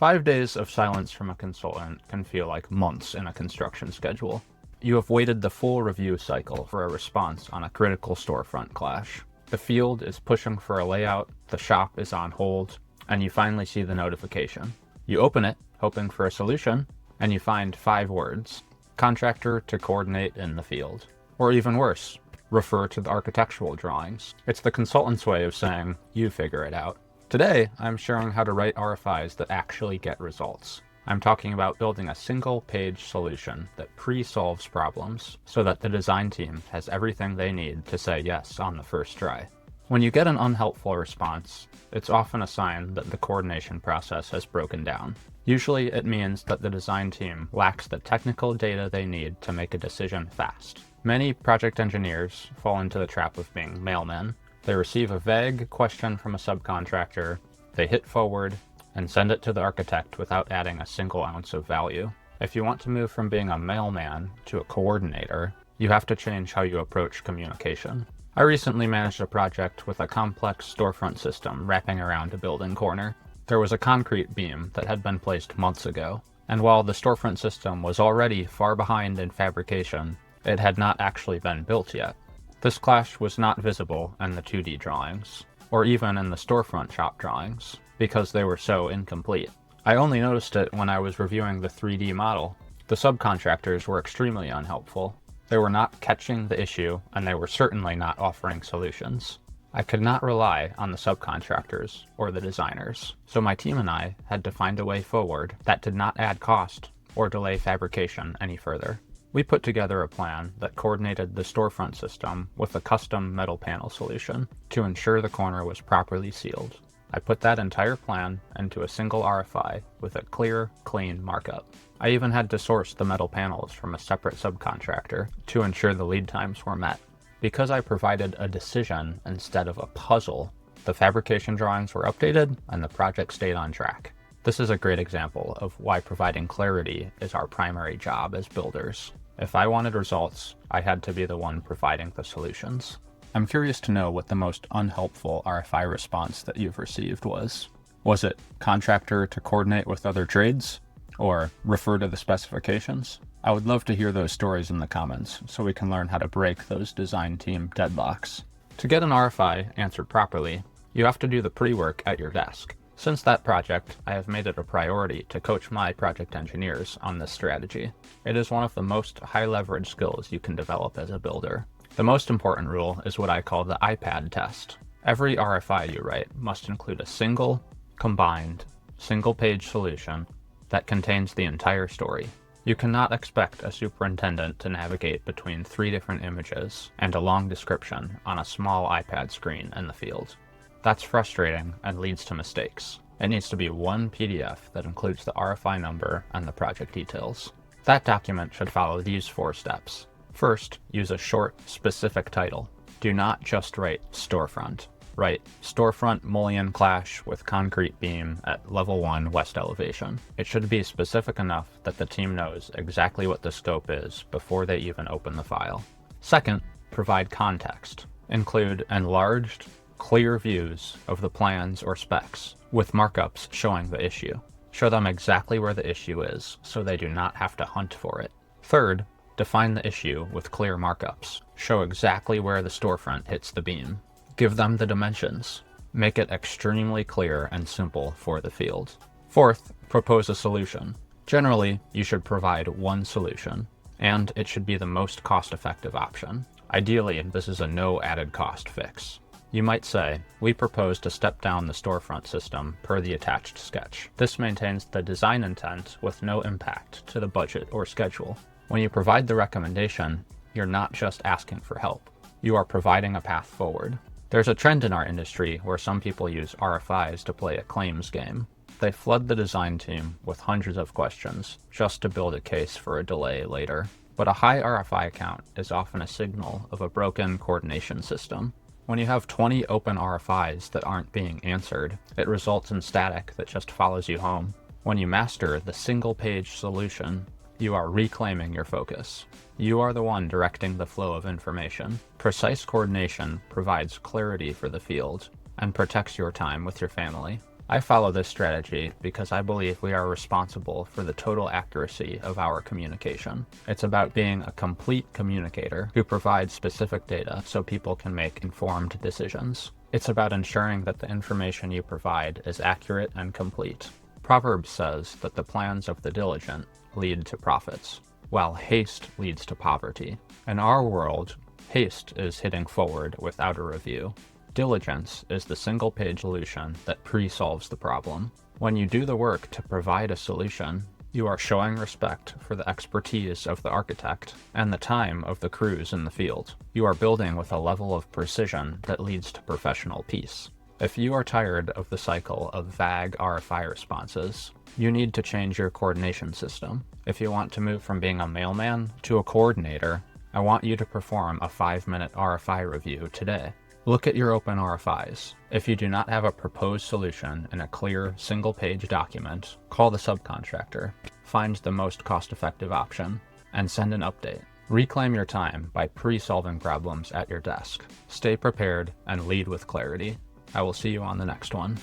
5 days of silence from a consultant can feel like months in a construction schedule. You have waited the full review cycle for a response on a critical storefront clash. The field is pushing for a layout, the shop is on hold, and you finally see the notification. You open it, hoping for a solution, and you find 5 words. Contractor to coordinate in the field. Or even worse, refer to the architectural drawings. It's the consultant's way of saying, you figure it out. Today, I'm showing how to write RFIs that actually get results. I'm talking about building a single-page solution that pre-solves problems so that the design team has everything they need to say yes on the first try. When you get an unhelpful response, it's often a sign that the coordination process has broken down. Usually it means that the design team lacks the technical data they need to make a decision fast. Many project engineers fall into the trap of being mailmen. They receive a vague question from a subcontractor, they hit forward, and send it to the architect without adding a single ounce of value. If you want to move from being a mailman to a coordinator, you have to change how you approach communication. I recently managed a project with a complex storefront system wrapping around a building corner. There was a concrete beam that had been placed months ago, and while the storefront system was already far behind in fabrication, it had not actually been built yet. This clash was not visible in the 2D drawings, or even in the storefront shop drawings, because they were so incomplete. I only noticed it when I was reviewing the 3D model. The subcontractors were extremely unhelpful. They were not catching the issue, and they were certainly not offering solutions. I could not rely on the subcontractors or the designers, so my team and I had to find a way forward that did not add cost or delay fabrication any further. We put together a plan that coordinated the storefront system with a custom metal panel solution to ensure the corner was properly sealed. I put that entire plan into a single RFI with a clear, clean markup. I even had to source the metal panels from a separate subcontractor to ensure the lead times were met. Because I provided a decision instead of a puzzle, the fabrication drawings were updated and the project stayed on track. This is a great example of why providing clarity is our primary job as builders. If I wanted results, I had to be the one providing the solutions. I'm curious to know what the most unhelpful RFI response that you've received was. Was it contractor to coordinate with other trades? Or refer to the specifications? I would love to hear those stories in the comments so we can learn how to break those design team deadlocks. To get an RFI answered properly, you have to do the pre-work at your desk. Since that project, I have made it a priority to coach my project engineers on this strategy. It is one of the most high-leverage skills you can develop as a builder. The most important rule is what I call the iPad test. Every RFI you write must include a single, combined, single-page solution that contains the entire story. You cannot expect a superintendent to navigate between 3 different images and a long description on a small iPad screen in the field. That's frustrating and leads to mistakes. It needs to be one PDF that includes the RFI number and the project details. That document should follow these 4 steps. First, use a short, specific title. Do not just write storefront. Write storefront mullion clash with concrete beam at level 1 west elevation. It should be specific enough that the team knows exactly what the scope is before they even open the file. Second, provide context. Include enlarged, clear views of the plans or specs, with markups showing the issue. Show them exactly where the issue is, so they do not have to hunt for it. Third, define the issue with clear markups. Show exactly where the storefront hits the beam. Give them the dimensions. Make it extremely clear and simple for the field. Fourth, propose a solution. Generally, you should provide one solution, and it should be the most cost-effective option. Ideally, this is a no added cost fix. You might say, we propose to step down the storefront system per the attached sketch. This maintains the design intent with no impact to the budget or schedule. When you provide the recommendation, you're not just asking for help. You are providing a path forward. There's a trend in our industry where some people use RFIs to play a claims game. They flood the design team with hundreds of questions just to build a case for a delay later. But a high RFI count is often a signal of a broken coordination system. When you have 20 open RFIs that aren't being answered, it results in static that just follows you home. When you master the single-page solution, you are reclaiming your focus. You are the one directing the flow of information. Precise coordination provides clarity for the field and protects your time with your family. I follow this strategy because I believe we are responsible for the total accuracy of our communication. It's about being a complete communicator who provides specific data so people can make informed decisions. It's about ensuring that the information you provide is accurate and complete. Proverbs says that the plans of the diligent lead to profits, while haste leads to poverty. In our world, haste is hitting forward without a review. Diligence is the single-page solution that pre-solves the problem. When you do the work to provide a solution, you are showing respect for the expertise of the architect and the time of the crews in the field. You are building with a level of precision that leads to professional peace. If you are tired of the cycle of vague RFI responses, you need to change your coordination system. If you want to move from being a mailman to a coordinator, I want you to perform a 5-minute RFI review today. Look at your open RFIs. If you do not have a proposed solution in a clear, single-page document, call the subcontractor, find the most cost-effective option, and send an update. Reclaim your time by pre-solving problems at your desk. Stay prepared and lead with clarity. I will see you on the next one.